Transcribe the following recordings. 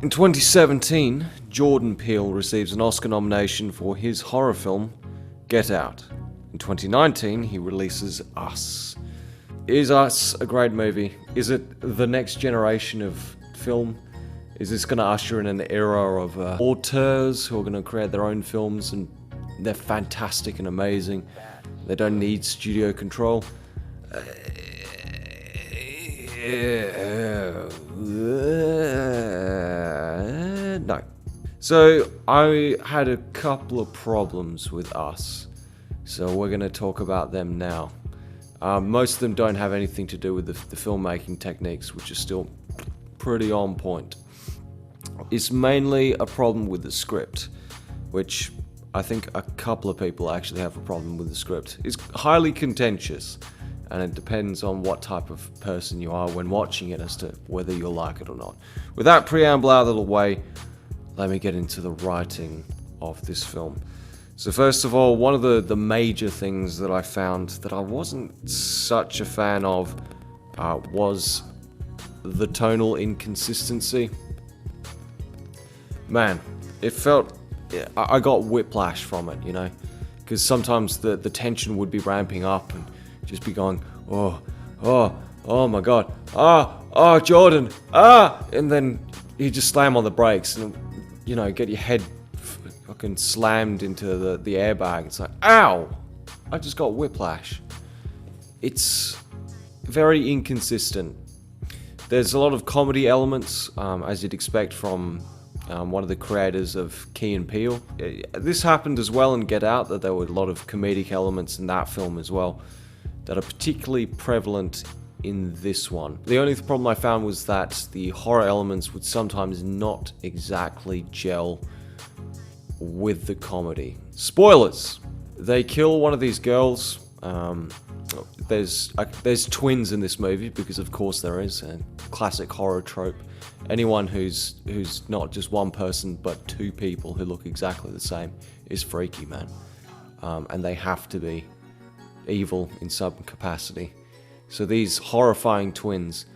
In 2017, Jordan Peele receives an Oscar nomination for his horror film, Get Out. In 2019, he releases Us. Is Us a great movie? Is it the next generation of film? Is this going to usher in an era of auteurs who are going to create their own films and they're fantastic and amazing? They don't need studio control. No. So I had a couple of problems with Us. So we're going to talk about them now. Most of them don't have anything to do with the filmmaking techniques, which are still pretty on point. It's mainly a problem with the script, which I think a couple of people actually have a problem with the script. It's highly contentious, and it depends on what type of person you are when watching it as to whether you'll like it or not. With that preamble out of the way, let me get into the writing of this film. So first of all, one of the major things that I found that I wasn't such a fan of was the tonal inconsistency. Man, it felt... I got whiplash from it, you know? Because sometimes the tension would be ramping up and just be going, oh my god, Jordan, and then you just slam on the brakes and, you know, get your head fucking slammed into the airbag. It's like, ow! I just got whiplash. It's very inconsistent. There's a lot of comedy elements, as you'd expect from one of the creators of Key and Peele. This happened as well in Get Out, that there were a lot of comedic elements in that film as well that are particularly prevalent in this one. The only problem I found was that the horror elements would sometimes not exactly gel with the comedy. Spoilers! They kill one of these girls. There's twins in this movie, because of course there is, a classic horror trope. Anyone who's not just one person but two people who look exactly the same is freaky, man. And they have to be evil in some capacity. So these horrifying twins,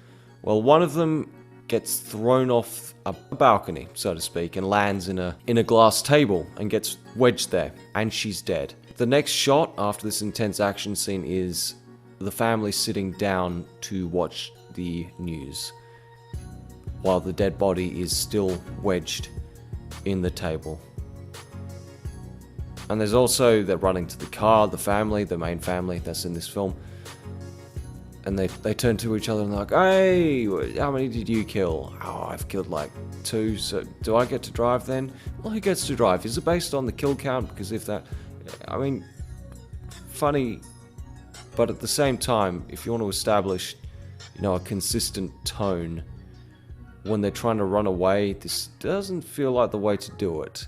well, one of them gets thrown off a balcony, so to speak, and lands in a glass table and gets wedged there, and she's dead. The next shot after this intense action scene is the family sitting down to watch the news, while the dead body is still wedged in the table. And there's also, they're running to the car, the family, the main family that's in this film, and they turn to each other and they're like, hey, how many did you kill? Oh, I've killed like 2, so do I get to drive then? Well, who gets to drive? Is it based on the kill count? Because if that, I mean, funny, but at the same time, if you want to establish, you know, a consistent tone when they're trying to run away, this doesn't feel like the way to do it.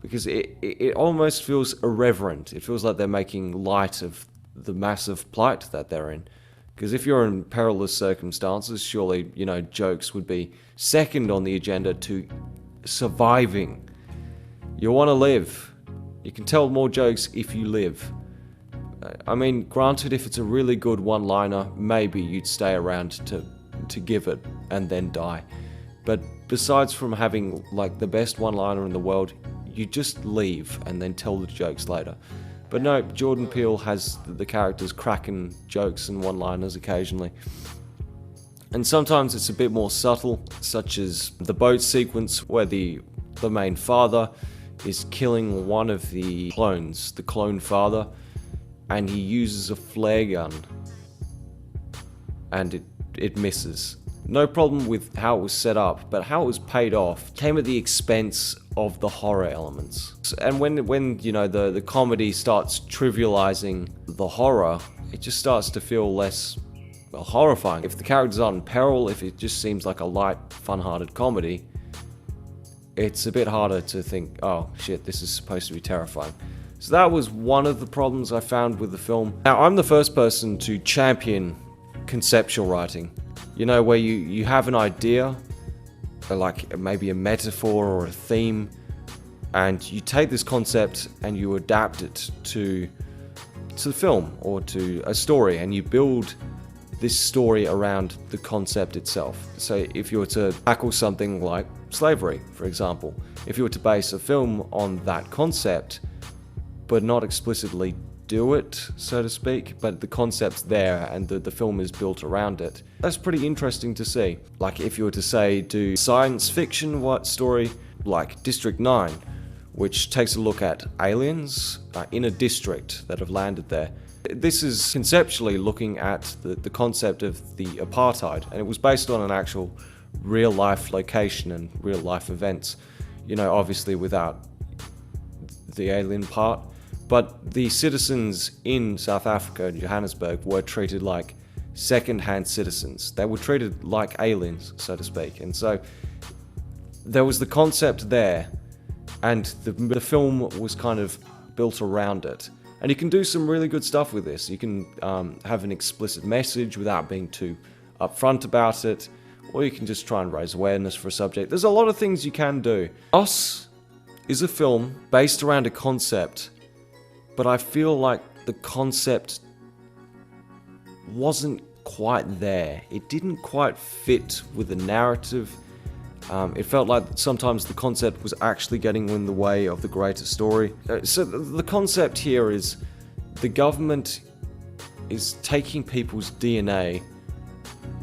Because it almost feels irreverent. It feels like they're making light of the massive plight that they're in. Because if you're in perilous circumstances, surely, you know, jokes would be second on the agenda to surviving. You want to live. You can tell more jokes if you live. I mean, granted, if it's a really good one-liner, maybe you'd stay around to give it and then die. But besides from having like the best one-liner in the world, you just leave and then tell the jokes later. But no, Jordan Peele has the characters cracking jokes and one-liners occasionally. And sometimes it's a bit more subtle, such as the boat sequence where the main father is killing one of the clones, the clone father, and he uses a flare gun and it misses. No problem with how it was set up, but how it was paid off came at the expense of the horror elements. And when you know, the comedy starts trivializing the horror, it just starts to feel less, well, horrifying. If the characters aren't in peril, if it just seems like a light, fun-hearted comedy, it's a bit harder to think, oh shit, this is supposed to be terrifying. So that was one of the problems I found with the film. Now, I'm the first person to champion conceptual writing. You know, where you have an idea, like maybe a metaphor or a theme, and you take this concept and you adapt it to the film or to a story, and you build this story around the concept itself. So if you were to tackle something like slavery, for example. If you were to base a film on that concept, but not explicitly do it, so to speak, but the concept's there and the film is built around it, that's pretty interesting to see. Like if you were to say, do science fiction story like District 9, which takes a look at aliens in a district that have landed there. This is conceptually looking at the concept of the apartheid, and it was based on an actual real-life location and real-life events. You know, obviously without the alien part, but the citizens in South Africa and Johannesburg were treated like second-hand citizens. They were treated like aliens, so to speak. And so there was the concept there, and the film was kind of built around it. And you can do some really good stuff with this. You can have an explicit message without being too upfront about it, or you can just try and raise awareness for a subject. There's a lot of things you can do. Us is a film based around a concept, but I feel like the concept wasn't quite there. It didn't quite fit with the narrative. It felt like sometimes the concept was actually getting in the way of the greater story. So the concept here is the government is taking people's DNA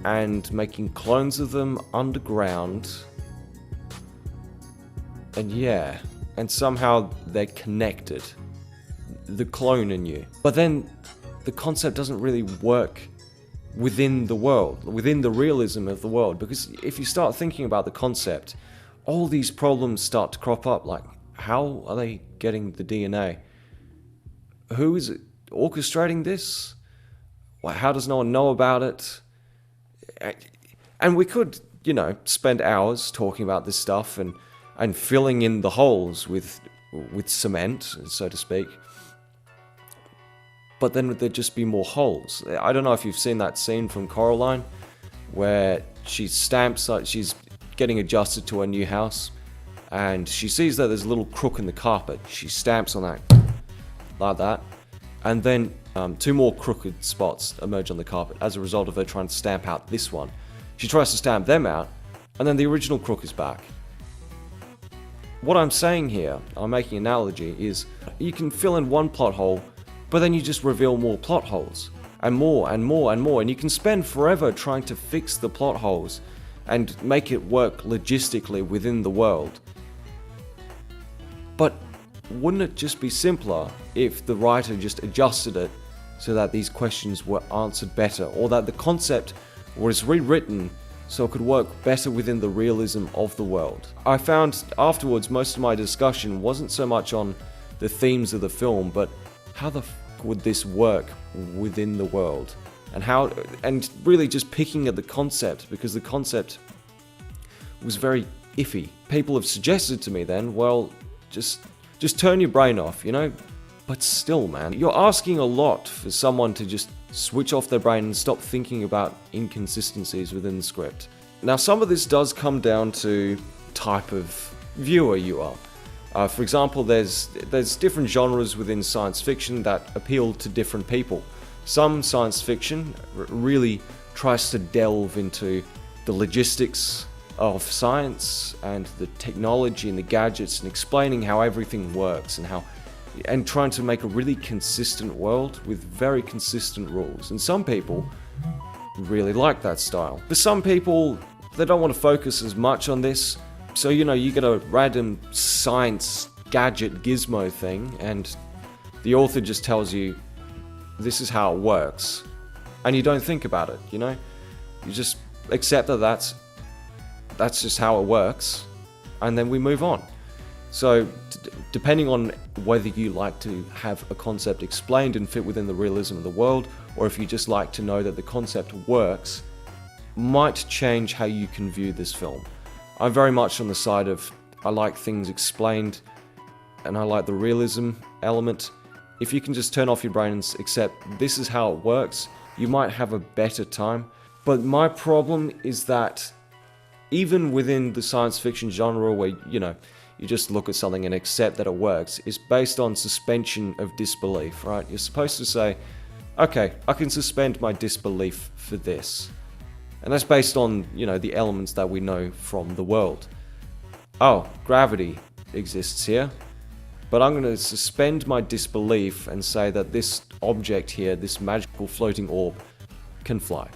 and making clones of them underground. And somehow they're connected. The clone in you. But then the concept doesn't really work within the world, within the realism of the world, because if you start thinking about the concept, all these problems start to crop up, like how are they getting the DNA? Who is orchestrating this? How does no one know about it? And we could, spend hours talking about this stuff and filling in the holes with cement, so to speak. But then there'd just be more holes. I don't know if you've seen that scene from Coraline, where she stamps, like she's getting adjusted to her new house, and she sees that there's a little crook in the carpet. She stamps on that, like that, and then 2 more crooked spots emerge on the carpet as a result of her trying to stamp out this one. She tries to stamp them out, and then the original crook is back. What I'm saying here, I'm making an analogy, is you can fill in one plot hole, but then you just reveal more plot holes, and more and more and more, and you can spend forever trying to fix the plot holes and make it work logistically within the world. But wouldn't it just be simpler if the writer just adjusted it so that these questions were answered better, or that the concept was rewritten so it could work better within the realism of the world? I found afterwards most of my discussion wasn't so much on the themes of the film, but how the would this work within the world, and really just picking at the concept, because the concept was very iffy. People have suggested to me then, well, just turn your brain off, but still, man, you're asking a lot for someone to just switch off their brain and stop thinking about inconsistencies within the script. Now, some of this does come down to type of viewer you are. For example, there's different genres within science fiction that appeal to different people. Some science fiction really tries to delve into the logistics of science and the technology and the gadgets and explaining how everything works and trying to make a really consistent world with very consistent rules. And some people really like that style. For some people, they don't want to focus as much on this. So, you get a random science gadget gizmo thing, and the author just tells you, this is how it works. And you don't think about it, You just accept that that's just how it works, and then we move on. So, depending on whether you like to have a concept explained and fit within the realism of the world, or if you just like to know that the concept works, might change how you can view this film. I'm very much on the side of, I like things explained, and I like the realism element. If you can just turn off your brain and accept this is how it works, you might have a better time. But my problem is that even within the science fiction genre where, you just look at something and accept that it works, is based on suspension of disbelief, right? You're supposed to say, okay, I can suspend my disbelief for this. And that's based on, the elements that we know from the world. oh, gravity exists here. But I'm going to suspend my disbelief and say that this object here, this magical floating orb, can fly.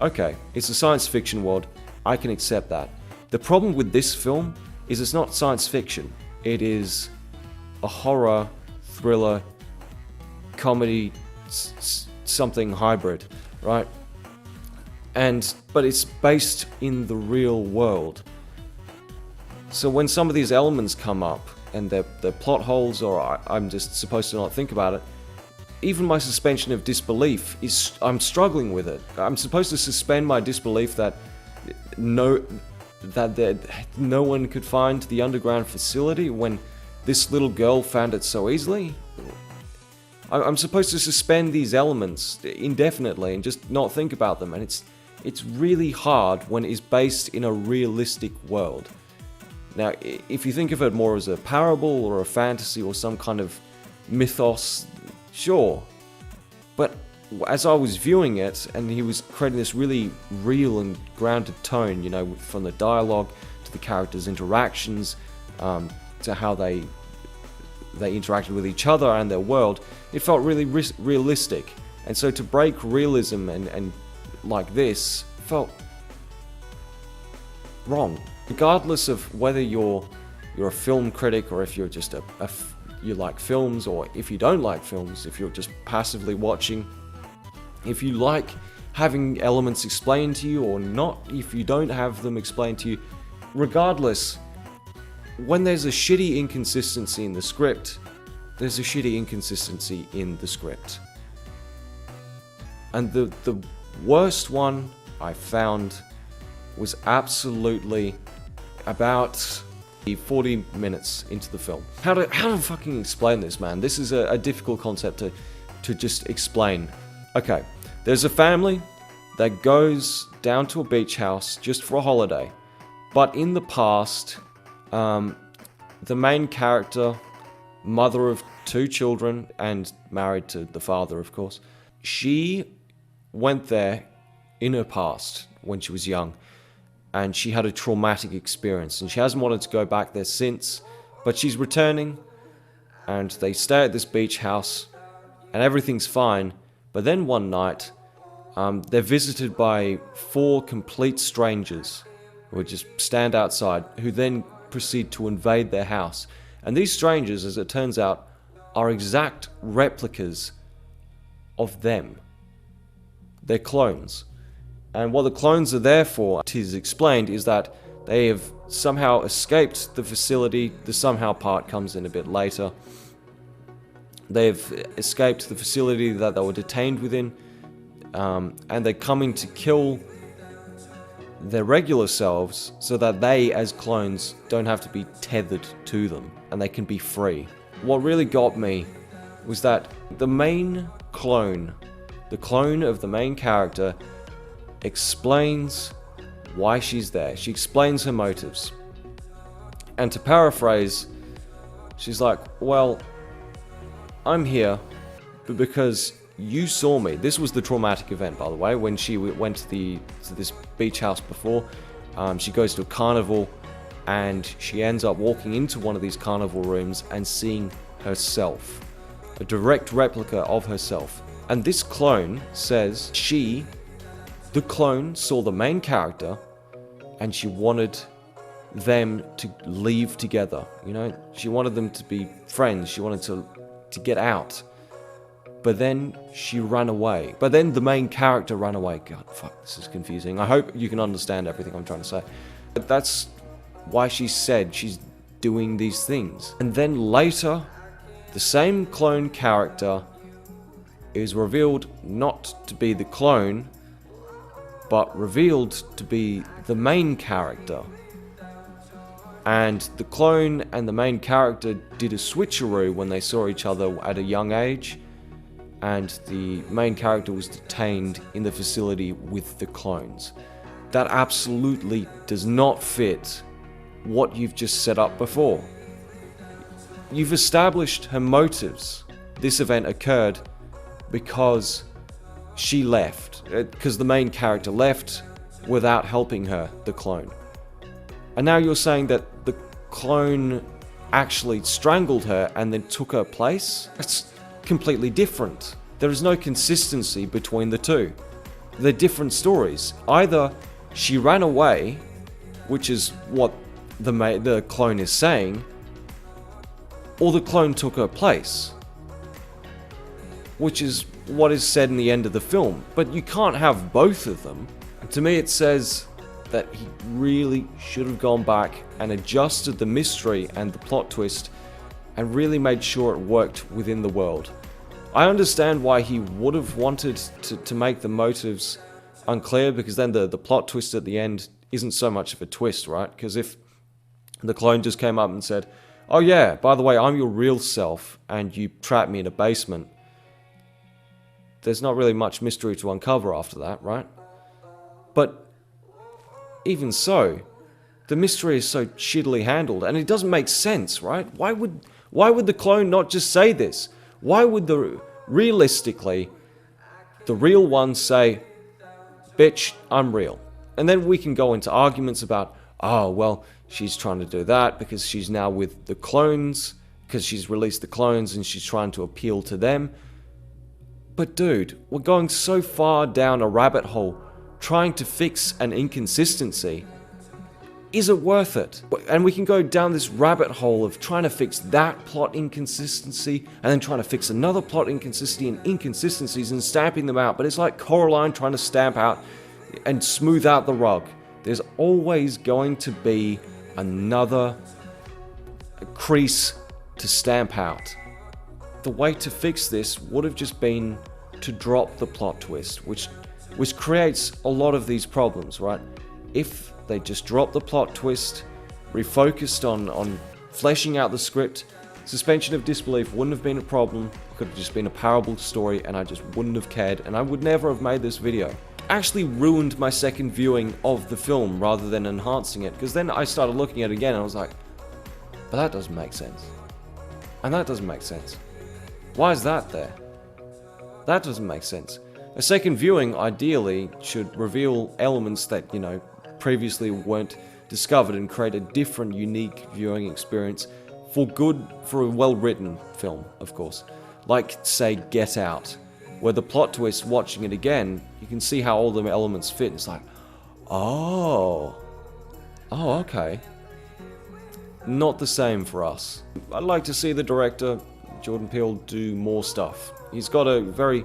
Okay, it's a science fiction world. I can accept that. The problem with this film is it's not science fiction. It is a horror, thriller, comedy, something hybrid, right? But it's based in the real world. So when some of these elements come up, and they're plot holes, or I'm just supposed to not think about it, even my suspension of disbelief is, I'm struggling with it. I'm supposed to suspend my disbelief that no one could find the underground facility when this little girl found it so easily. I'm supposed to suspend these elements indefinitely and just not think about them, and it's really hard when it's based in a realistic world. Now, if you think of it more as a parable or a fantasy or some kind of mythos, sure. But as I was viewing it, and he was creating this really real and grounded tone, you know, from the dialogue to the characters' interactions, to how they interacted with each other and their world, it felt really realistic. And so to break realism and like this felt wrong. Regardless of whether you're a film critic, or if you're just you like films, or if you don't like films, if you're just passively watching, if you like having elements explained to you or not, if you don't have them explained to you, regardless, when there's a shitty inconsistency in the script, there's a shitty inconsistency in the script. And the worst one I found was absolutely about 40 minutes into the film. How to fucking explain this, man? This is a difficult concept to just explain. Okay, there's a family that goes down to a beach house just for a holiday. But in the past, the main character, mother of 2 children and married to the father, of course, she went there in her past when she was young. And she had a traumatic experience, and she hasn't wanted to go back there since, but she's returning, and they stay at this beach house, and everything's fine. But then one night, they're visited by 4 complete strangers who would just stand outside, who then proceed to invade their house. And these strangers, as it turns out, are exact replicas of them. They're clones. And what the clones are there for, it is explained, is that they have somehow escaped the facility. The somehow part comes in a bit later. They've escaped the facility that they were detained within, and they're coming to kill their regular selves so that they, as clones, don't have to be tethered to them, and they can be free. What really got me was that the main clone, the clone of the main character, explains why she's there. She explains her motives. And to paraphrase, she's like, well, I'm here because you saw me. This was the traumatic event, by the way, when she went to this beach house before. She goes to a carnival, and she ends up walking into one of these carnival rooms and seeing herself, a direct replica of herself. And this clone says the clone saw the main character, and she wanted them to leave together. You know, she wanted them to be friends. She wanted to get out. But then she ran away. But then the main character ran away. God, fuck, this is confusing. I hope you can understand everything I'm trying to say. But that's why she said she's doing these things. And then later, the same clone character is revealed not to be the clone, but revealed to be the main character. And the clone and the main character did a switcheroo when they saw each other at a young age, and the main character was detained in the facility with the clones. That absolutely does not fit what you've just set up before. You've established her motives. This event occurred because she left, because the main character left without helping her, the clone. And now you're saying that clone actually strangled her and then took her place. It's completely different. There is no consistency between the two. They're different stories. Either she ran away, which is what the clone is saying, or the clone took her place, which is what is said in the end of the film. But you can't have both of them. To me, it says that he really should have gone back and adjusted the mystery and the plot twist and really made sure it worked within the world. I understand why he would have wanted to make the motives unclear, because then the plot twist at the end isn't so much of a twist, right? Because if the clone just came up and said, oh yeah, by the way, I'm your real self and you trapped me in a basement, there's not really much mystery to uncover after that, right? But even so, the mystery is so shittily handled and it doesn't make sense, right? Why would the clone not just say this? Why would realistically, the real one say, bitch, I'm real? And then we can go into arguments about, oh, well, she's trying to do that because she's now with the clones, because she's released the clones and she's trying to appeal to them. But dude, we're going so far down a rabbit hole trying to fix an inconsistency. Is it worth it? And we can go down this rabbit hole of trying to fix that plot inconsistency and then trying to fix another plot inconsistency and inconsistencies and stamping them out. But it's like Coraline trying to stamp out and smooth out the rug. There's always going to be another crease to stamp out. The way to fix this would have just been to drop the plot twist, which creates a lot of these problems, right? If they just dropped the plot twist, refocused on fleshing out the script, suspension of disbelief wouldn't have been a problem. It could have just been a parable story and I just wouldn't have cared and I would never have made this video. Actually ruined my second viewing of the film rather than enhancing it, because then I started looking at it again and I was like, but that doesn't make sense. And that doesn't make sense. Why is that there? That doesn't make sense. A second viewing ideally should reveal elements that, previously weren't discovered and create a different, unique viewing experience for a well-written film, of course. Like, say, Get Out, where the plot twist, watching it again, you can see how all the elements fit. It's like, oh, okay. Not the same for us. I'd like to see the director, Jordan Peele, do more stuff. He's got a very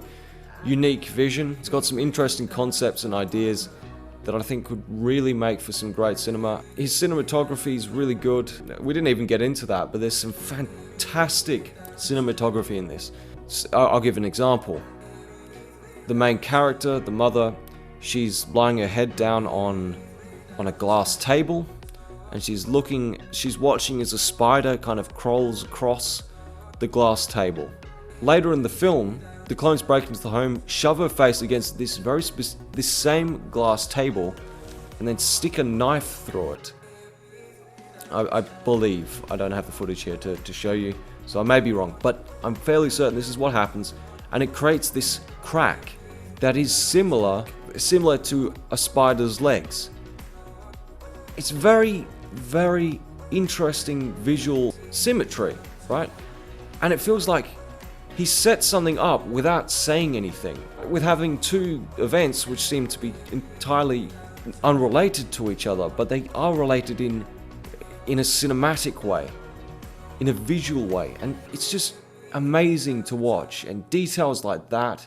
unique vision. He's got some interesting concepts and ideas that I think could really make for some great cinema. His cinematography is really good. We didn't even get into that, but there's some fantastic cinematography in this. I'll give an example. The main character, the mother, she's lying her head down on a glass table, and she's watching as a spider kind of crawls across the glass table. Later in the film, the clones break into the home, shove her face against this same glass table, and then stick a knife through it. I believe, I don't have the footage here to show you, so I may be wrong, but I'm fairly certain this is what happens, and it creates this crack that is similar to a spider's legs. It's very, very interesting visual symmetry, right? And it feels like he set something up without saying anything, with having two events which seem to be entirely unrelated to each other, but they are related in a cinematic way, in a visual way, and it's just amazing to watch. And details like that,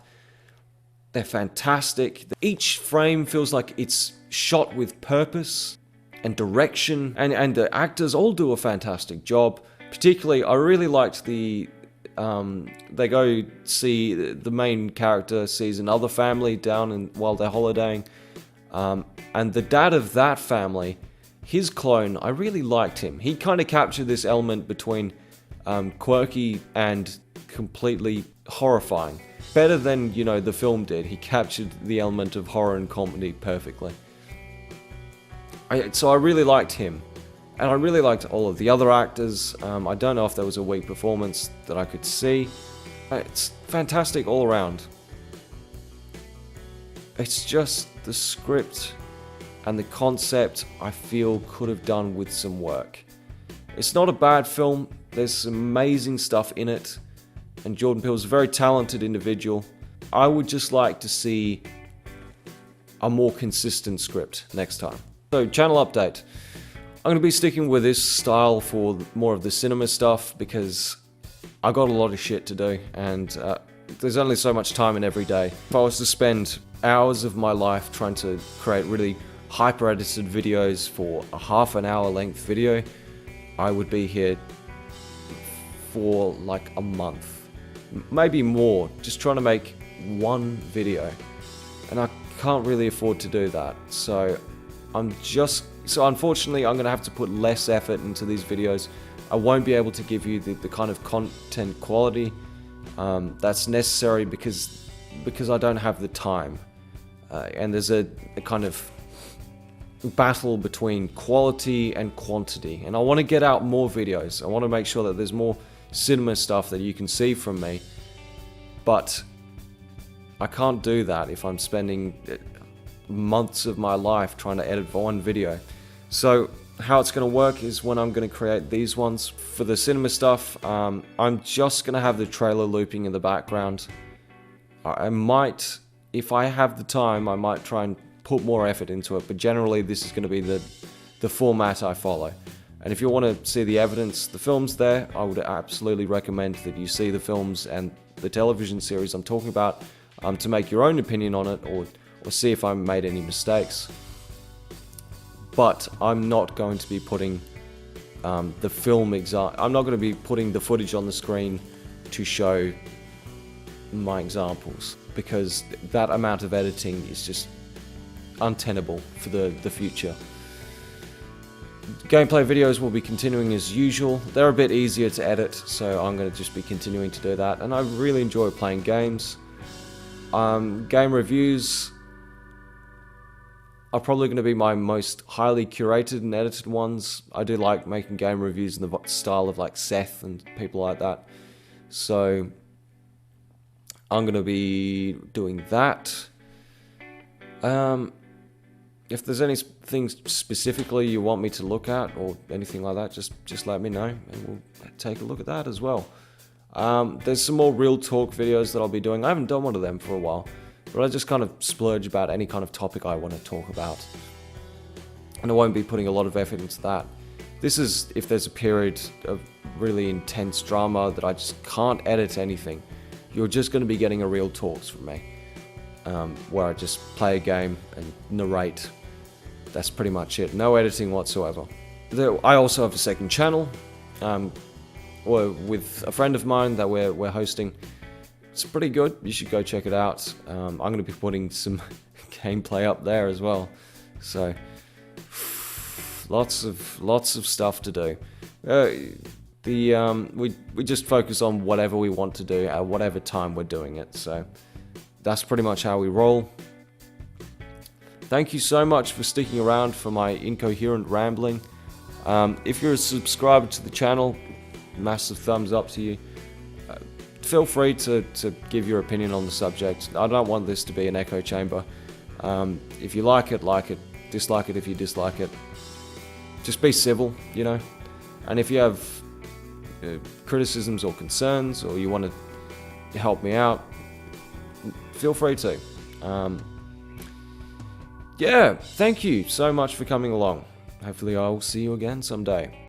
they're fantastic. Each frame feels like it's shot with purpose and direction, and the actors all do a fantastic job. Particularly, I really liked they go see, the main character sees another family down while they're holidaying, and the dad of that family, his clone, I really liked him. He kind of captured this element between quirky and completely horrifying. Better than, the film did. He captured the element of horror and comedy perfectly. So I really liked him. And I really liked all of the other actors. I don't know if there was a weak performance that I could see. It's fantastic all around. It's just the script and the concept I feel could have done with some work. It's not a bad film. There's some amazing stuff in it. And Jordan Peele's a very talented individual. I would just like to see a more consistent script next time. So, channel update. I'm going to be sticking with this style for more of the cinema stuff because I got a lot of shit to do and there's only so much time in every day. If I was to spend hours of my life trying to create really hyper-edited videos for a half an hour length video, I would be here for like a month, maybe more, just trying to make one video. And I can't really afford to do that. So unfortunately, I'm going to have to put less effort into these videos. I won't be able to give you the kind of content quality that's necessary because I don't have the time. And there's a kind of battle between quality and quantity. And I want to get out more videos. I want to make sure that there's more cinema stuff that you can see from me. But I can't do that if I'm spending months of my life trying to edit one video. So how it's going to work is when I'm going to create these ones for the cinema stuff, I'm just going to have the trailer looping in the background. I might, if I have the time, I might try and put more effort into it, but generally this is going to be the format I follow. And if you want to see the evidence, the film's there, I would absolutely recommend that you see the films and the television series I'm talking about to make your own opinion on it or see if I made any mistakes. But I'm not going to be putting the film I'm not going to be putting the footage on the screen to show my examples because that amount of editing is just untenable for the future. Gameplay videos will be continuing as usual. They're a bit easier to edit, so I'm going to just be continuing to do that. And I really enjoy playing games. Game reviews are probably going to be my most highly curated and edited ones. I do like making game reviews in the style of like Seth and people like that. So I'm going to be doing that. If there's anything specifically you want me to look at or anything like that, just let me know and we'll take a look at that as well. There's some more real talk videos that I'll be doing. I haven't done one of them for a while, but I just kind of splurge about any kind of topic I want to talk about. And I won't be putting a lot of effort into that. This is if there's a period of really intense drama that I just can't edit anything. You're just going to be getting a real talks from me, where I just play a game and narrate. That's pretty much it. No editing whatsoever. I also have a second channel, with a friend of mine that we're hosting. It's pretty good. You should go check it out. I'm going to be putting some gameplay up there as well. So lots of stuff to do. We just focus on whatever we want to do at whatever time we're doing it. So that's pretty much how we roll. Thank you so much for sticking around for my incoherent rambling. If you're a subscriber to the channel, massive thumbs up to you. Feel free to give your opinion on the subject. I don't want this to be an echo chamber. If you like it, dislike it if you dislike it. Just be civil, you know. And if you have criticisms or concerns, or you want to help me out, feel free to. Yeah, thank you so much for coming along. Hopefully I will see you again someday.